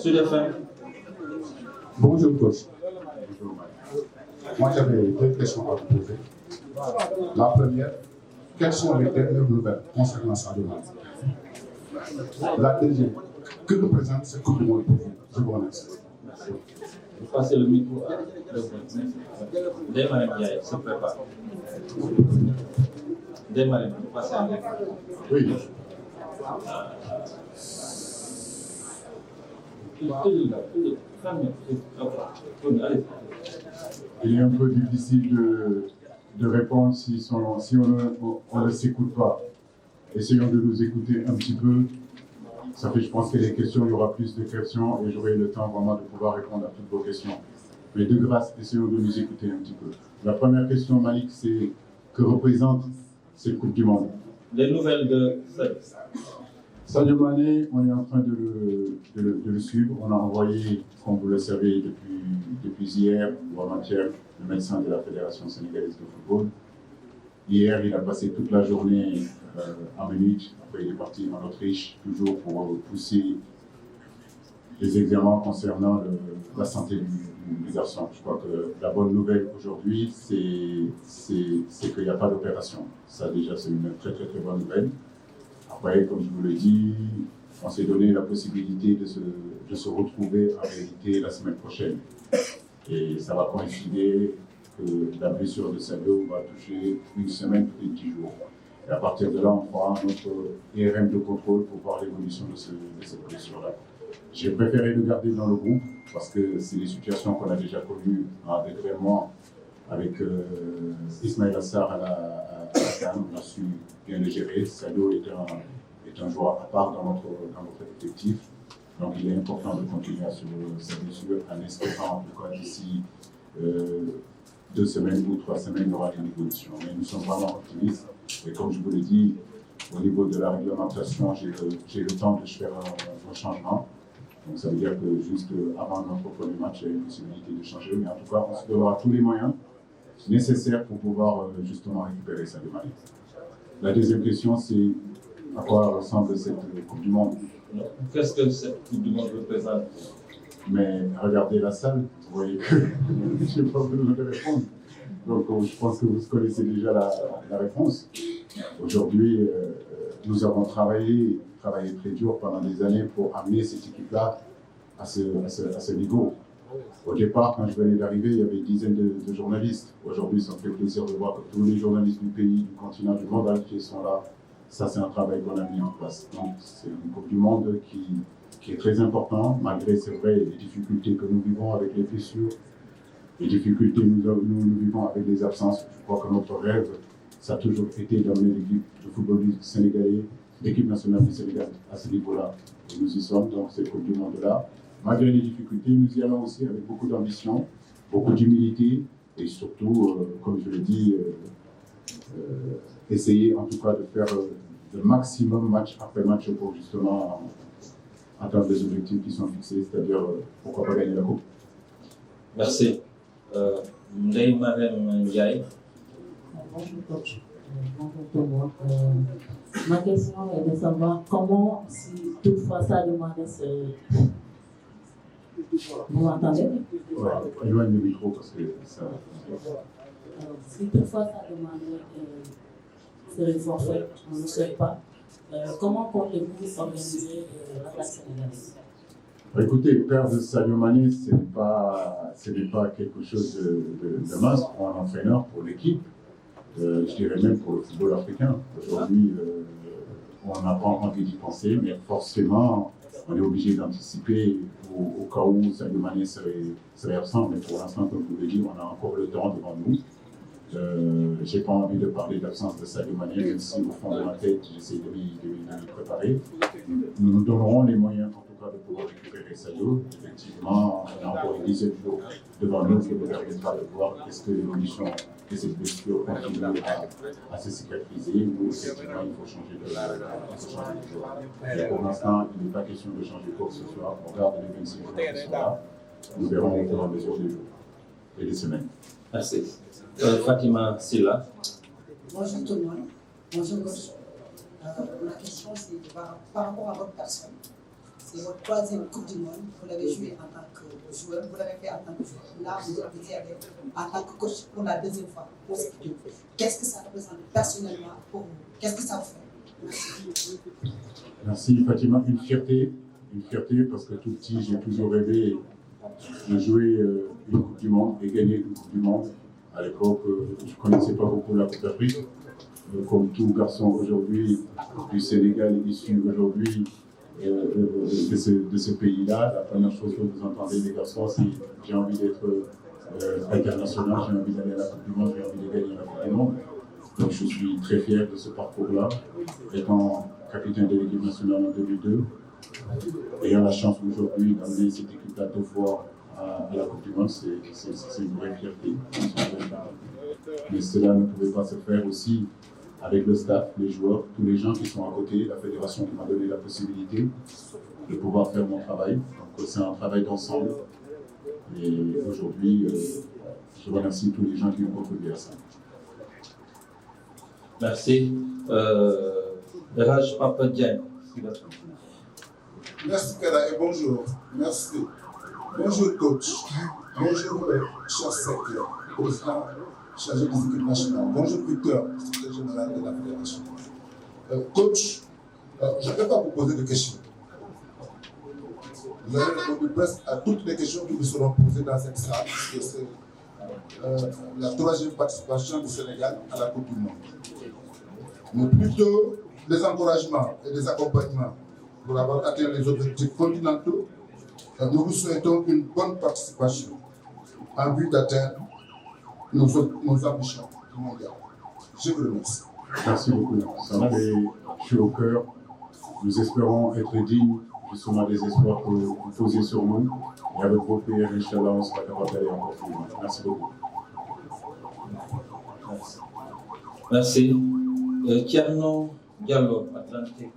Sud FM. Bonjour coach. Bonjour Mike. Moi j'avais deux questions à vous poser. La première, quelles sont les dernières nouvelles concernant Sadio Mané? La deuxième, que représente cette Coupe du Monde pour vous? Je vous remercie. Vous passez le micro à Desmarem Ndiaye, se prépare. Desmarem, vous passez à l'écran. Oui. Il est un peu difficile de répondre si on ne s'écoute pas. Essayons de nous écouter un petit peu. Ça fait, je pense que les questions, il y aura plus de questions et j'aurai le temps vraiment de pouvoir répondre à toutes vos questions. Mais de grâce, essayons de nous écouter un petit peu. La première question, Malik, c'est que représente cette Coupe du Monde? Les nouvelles de Sadio Mané, on est en train de le suivre. On a envoyé, comme vous le savez, depuis hier ou avant-hier, le médecin de la Fédération sénégalaise de football. Hier, il a passé toute la journée en Munich. Après, il est parti en Autriche, toujours pour pousser les examens concernant la santé du garçon. Je crois que la bonne nouvelle aujourd'hui, c'est qu'il n'y a pas d'opération. Ça, déjà, c'est une très, très, très bonne nouvelle. Après, comme je vous l'ai dit, on s'est donné la possibilité de se retrouver en réalité la semaine prochaine. Et ça va coïncider que la blessure de Sadio va toucher une semaine, peut-être 10 jours. Et à partir de là, on fera notre IRM de contrôle pour voir l'évolution de cette blessure-là. J'ai préféré le garder dans le groupe parce que c'est des situations qu'on a déjà connues avec vraiment avec Ismaël Assar à la CAN. On a su bien le gérer. Sadio est un joueur à part dans notre effectif. Donc il est important de continuer à suivre sa blessure en espérant, en tout cas d'ici 2 semaines ou 3 semaines, il y aura une évolution. Mais nous sommes vraiment optimistes. Et comme je vous l'ai dit, au niveau de la réglementation, j'ai le temps de faire un changement. Donc ça veut dire que juste avant notre premier match, il y a une possibilité de changer. Mais en tout cas, on se donnera tous les moyens nécessaires pour pouvoir justement récupérer Sadio Mané. La deuxième question, c'est à quoi ressemble cette Coupe du Monde? Qu'est-ce que cette Coupe du Monde représente? Mais regardez la salle, vous voyez que je n'ai pas besoin de répondre. Donc je pense que vous connaissez déjà la réponse. Aujourd'hui, nous avons travaillé très dur pendant des années pour amener cette équipe-là à ce niveau. Au départ, quand je venais d'arriver, il y avait une dizaine de journalistes. Aujourd'hui, ça me fait plaisir de voir que tous les journalistes du pays, du continent, du monde entier sont là. Ça, c'est un travail qu'on a mis en place. Donc, c'est une Coupe du Monde qui est très important, malgré, c'est vrai, les difficultés que nous vivons avec les blessures, les difficultés que nous vivons avec les absences. Je crois que notre rêve, ça a toujours été d'amener l'équipe de football sénégalais, l'équipe nationale du Sénégal à ce niveau-là. Et nous y sommes, donc cette Coupe du Monde-là. Malgré les difficultés, nous y allons aussi avec beaucoup d'ambition, beaucoup d'humilité et surtout, comme je l'ai dit, essayer en tout cas de faire le maximum match après match pour justement atteindre les objectifs qui sont fixés, c'est-à-dire pourquoi pas gagner la Coupe. Merci. Desmarem Ndiaye. Bonjour coach. Bonjour tout le monde. Ma question est de savoir comment, si toutefois Sadio Mané se... Vous m'entendez? Ouais, éloigne le micro parce que ça... Si toutefois Sadio Mané serait forfait, on ne le souhaite pas, comment comptez-vous organiser l'attaque sénégalaise? Écoutez, perdre Sadio Mané, ce n'est pas quelque chose de mince pour un entraîneur, pour l'équipe. Je dirais même pour le football africain. Aujourd'hui, on n'a pas envie d'y penser, mais forcément, on est obligé d'anticiper au cas où Sadio Mané serait absent. Mais pour l'instant, comme je vous l'ai dit, on a encore le temps devant nous. Je n'ai pas envie de parler d'absence de Sadio Mané, même si au fond de ma tête, j'essaie de m'y préparer. Nous nous donnerons les moyens, en tout cas, de pouvoir récupérer Sadio. Effectivement, on a encore une dizaine de jours devant nous qui nous permettra de voir est-ce que l'évolution de cette blessure continue à se cicatriser ou effectivement il faut changer de joueur. Mais pour l'instant, il n'est pas question de changer quoi que ce soit. On regarde les 26 jours qui sont là. Nous verrons au fur et à mesure des jours et des semaines. Merci. Fatima Silla. Bonjour tout le monde. Bonjour coach. Ma question c'est par rapport à votre personne. C'est votre troisième Coupe du Monde. Vous l'avez joué en tant que joueur, vous l'avez fait en tant que joueur. Là, vous êtes en tant que coach pour la deuxième fois. Qu'est-ce que ça représente personnellement pour vous? Qu'est-ce que ça vous fait? Merci Fatima, une fierté parce que tout petit, j'ai toujours rêvé de jouer une Coupe du Monde et gagner une Coupe du Monde. À l'époque, je ne connaissais pas beaucoup la Coupe d'Afrique. Comme tout garçon aujourd'hui du Sénégal issu aujourd'hui de ce pays-là, la première chose que vous entendez les garçons, c'est j'ai envie d'être international, j'ai envie d'aller à la Coupe du Monde, j'ai envie de gagner la Coupe du Monde. Donc je suis très fier de ce parcours-là, étant capitaine de l'équipe nationale en 2002, ayant la chance aujourd'hui d'amener cette équipe-là 2 fois à la Coupe du Monde, c'est une vraie fierté. Mais cela ne pouvait pas se faire aussi avec le staff, les joueurs, tous les gens qui sont à côté, la fédération qui m'a donné la possibilité de pouvoir faire mon travail. Donc c'est un travail d'ensemble. Et aujourd'hui, je remercie tous les gens qui ont contribué à ça. Merci. Raj Papadjan. Merci Keda et bonjour. Merci. Bonjour coach. Bonjour cher secrétaire, président chargé des équipes nationales. Bonjour Victor, secrétaire général de la fédération. Coach, je ne vais pas vous poser de questions. Vous avez répondu presque à toutes les questions qui vous seront posées dans cette salle, puisque c'est la 3e participation du Sénégal à la Coupe du Monde. Mais plutôt les encouragements et les accompagnements pour avoir atteint les objectifs continentaux, nous vous souhaitons une bonne participation en vue d'atteindre nos ambitions mondiales. Je vous remercie. Merci beaucoup. Ça me fait chaud au cœur. Nous espérons être dignes justement des espoirs que vous posez sur nous. Et avec vos prières, Inch'Allah, on sera capable d'aller encore plus loin. Merci beaucoup. Merci. Tierno Diallo, Atlantique.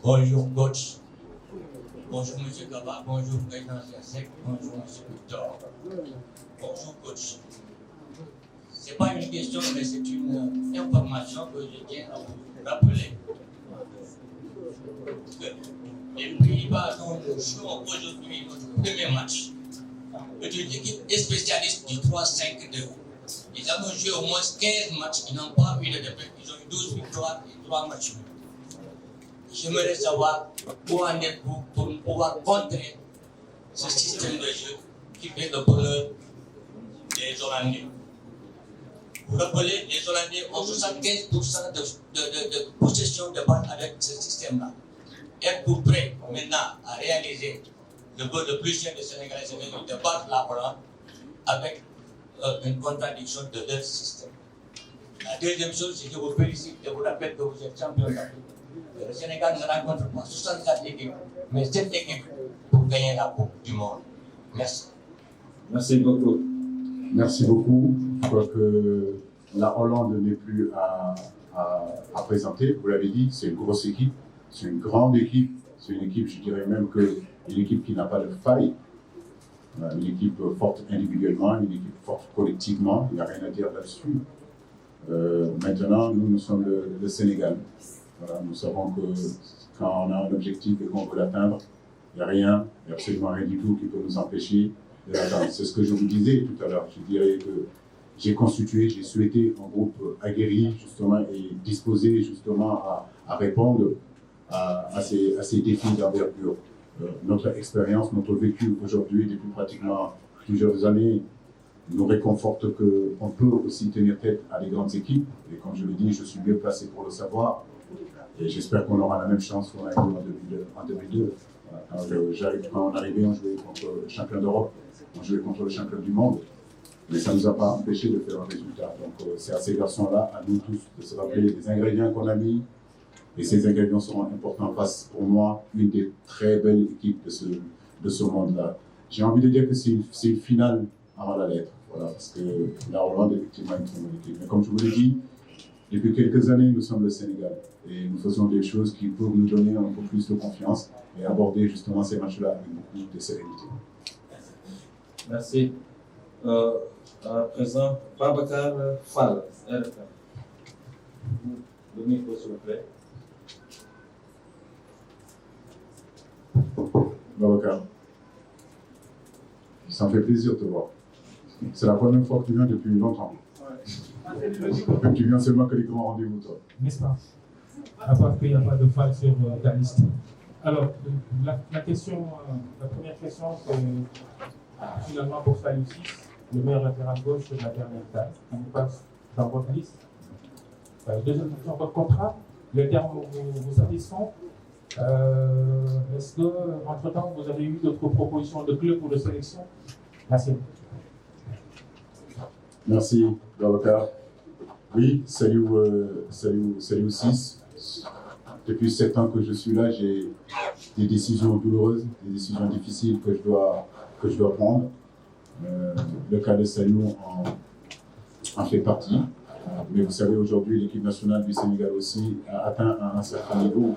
Bonjour coach, bonjour M. Gaba, bonjour président Siasek, bonjour M. Victor, bonjour coach. Ce n'est pas une question, mais c'est une information que je tiens à vous rappeler. Que les Pays-Bas dont nous jouons aujourd'hui notre premier match est une équipe spécialiste du 3-5-2. Ils ont joué au moins 15 matchs, ils n'ont pas eu de défaite, ils ont eu 12 victoires et 3 matchs. J'aimerais savoir où en êtes-vous pour pouvoir contrer ce système de jeu qui fait le bonheur des Hollandais. Vous rappelez, les Hollandais ont 75% de possession de balle avec ce système-là. Êtes-vous prêts maintenant à réaliser le but le plus cher des Sénégalais, c'est de battre la Hollande avec une contradiction de leur système? La deuxième chose, c'est que je vous félicite et vous rappelle que vous êtes champion d'Afrique. Le Sénégal ne rencontre pas 64 équipes, mais 7 équipes pour gagner la Coupe du Monde. Merci. Merci beaucoup. Merci beaucoup. Je crois que la Hollande n'est plus à présenter. Vous l'avez dit, c'est une grosse équipe, c'est une grande équipe, c'est une équipe, je dirais même que une équipe qui n'a pas de faille, une équipe forte individuellement, une équipe forte collectivement, il n'y a rien à dire là-dessus. Maintenant, nous sommes le Sénégal. Voilà, nous savons que quand on a un objectif et qu'on veut l'atteindre, il n'y a rien, il n'y a absolument rien du tout qui peut nous empêcher de l'atteindre. C'est ce que je vous disais tout à l'heure. Je dirais que j'ai constitué, j'ai souhaité un groupe aguerri justement et disposé justement à répondre à ces défis d'envergure. Notre expérience, notre vécu aujourd'hui depuis pratiquement plusieurs années nous réconforte qu'on peut aussi tenir tête à des grandes équipes. Et comme je le dis, je suis mieux placé pour le savoir. Et j'espère qu'on aura la même chance qu'on a eu en 2002. Voilà, quand on arrivait, on jouait contre le champion d'Europe, on jouait contre le champion du monde. Mais ça ne nous a pas empêché de faire un résultat. Donc c'est à ces garçons-là, à nous tous, de se rappeler des ingrédients qu'on a mis. Et ces ingrédients seront importants face, pour moi, une des très belles équipes de ce monde-là. J'ai envie de dire que c'est une finale avant la lettre. Voilà, parce que la Hollande, effectivement, est une très bonne équipe. Mais comme je vous l'ai dit, depuis quelques années, nous sommes le Sénégal. Et nous faisons des choses qui peuvent nous donner un peu plus de confiance et aborder justement ces matchs-là avec beaucoup de sérénité. Merci. À présent, Babacar Fall, RFM. Le micro, s'il vous plaît. Babacar, ça me fait plaisir de te voir. C'est la première fois que tu viens depuis longtemps. Ouais. Tu viens seulement que les grands rendez-vous, toi. N'est-ce pas? À part qu'il n'y a pas de faille sur ta liste. Alors, la première question, c'est finalement pour Saliou 6, le meilleur latéral gauche de la dernière date, qui nous passe dans votre liste. Deuxième question, votre contrat, les termes vous satisfont. Est-ce que, entre-temps, vous avez eu d'autres propositions de club ou de sélection? Merci. Merci, Babacar. Oui, Saliou 6. Depuis 7 ans que je suis là, j'ai des décisions douloureuses, des décisions difficiles que je dois prendre. Le cas de Saliou en fait partie. Mais vous savez, aujourd'hui, l'équipe nationale du Sénégal aussi a atteint un certain niveau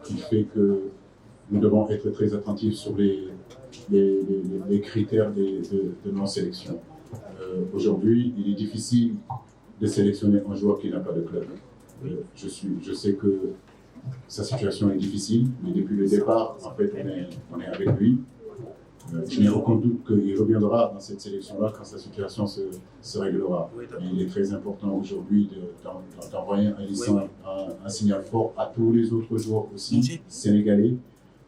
qui fait que nous devons être très attentifs sur les critères de non-sélection. Aujourd'hui, il est difficile de sélectionner un joueur qui n'a pas de club. Je sais que sa situation est difficile, mais depuis le départ, en fait, on est avec lui. Je n'ai aucun doute qu'il reviendra dans cette sélection-là quand sa situation se réglera. Mais il est très important aujourd'hui d'envoyer un signal fort à tous les autres joueurs aussi sénégalais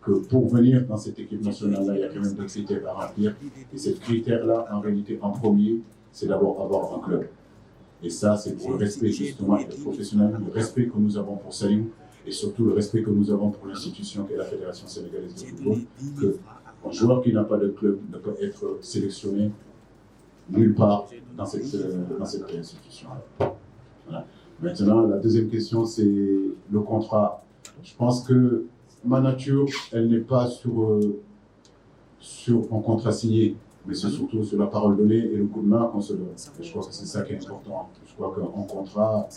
que pour venir dans cette équipe nationale-là, il y a quand même des critères à remplir. Et ces critères-là, en réalité, en premier, c'est d'abord avoir un club. Et ça, c'est pour le respect justement et le professionnalisme, le respect que nous avons pour Saliou et surtout le respect que nous avons pour l'institution qu'est la Fédération sénégalaise de football, qu'un joueur qui n'a pas de club ne peut être sélectionné nulle part dans cette institution. Voilà. Maintenant, la deuxième question, c'est le contrat. Je pense que ma nature, elle n'est pas sur un contrat signé, mais c'est surtout sur la parole donnée et le coup de main qu'on se donne. Et je crois que c'est ça qui est important. Je crois qu'en contrat,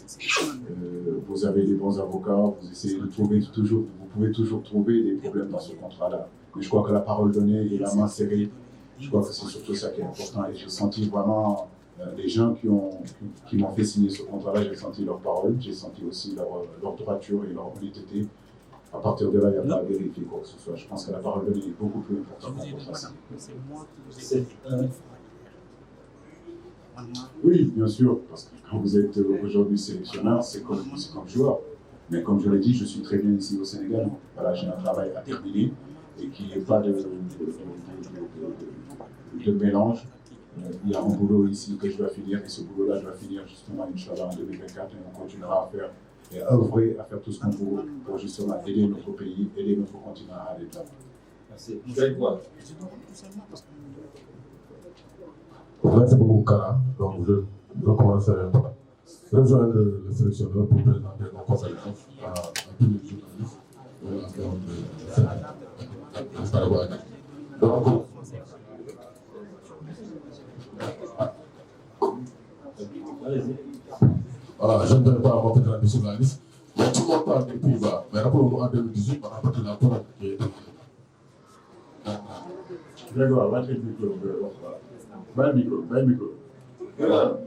vous avez des bons avocats, vous essayez de trouver toujours, vous pouvez toujours trouver des problèmes dans ce contrat-là. Mais je crois que la parole donnée et la main serrée, je crois que c'est surtout ça qui est important. Et j'ai senti vraiment les gens qui m'ont fait signer ce contrat-là, j'ai senti leur parole, j'ai senti aussi leur droiture et leur honnêteté. À partir de là, il n'y a pas à vérifier quoi que ce soit. Je pense que la parole donnée est beaucoup plus importante qu'un contrat. Oui, bien sûr, parce que quand vous êtes aujourd'hui sélectionneur, c'est comme joueur. Mais comme je l'ai dit, je suis très bien ici au Sénégal. Voilà, j'ai un travail à terminer et qu'il n'y ait pas de mélange. Il y a un boulot ici que je dois finir et ce boulot-là, je dois finir justement, Inch'Allah, en 2024 et on continuera à faire et à œuvrer à faire tout ce qu'on peut pour justement aider notre pays, aider notre continent à aller de l'avant. Merci. Vous allez voir. Merci beaucoup, Kara. Donc, je commencerai à rejoindre le sélectionneur pour présenter nos conséquences à tous les journalistes de Paraguay. Donc, voilà, je ne vais pas m'entrer sur la liste, mais tout le monde parle des Pays-Bas. Mais rappelons-nous en 2018, on a parti la couronne qui est. Grégoire, va te micro. Va le micro.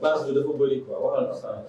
Base de football, quoi. Voilà, ça.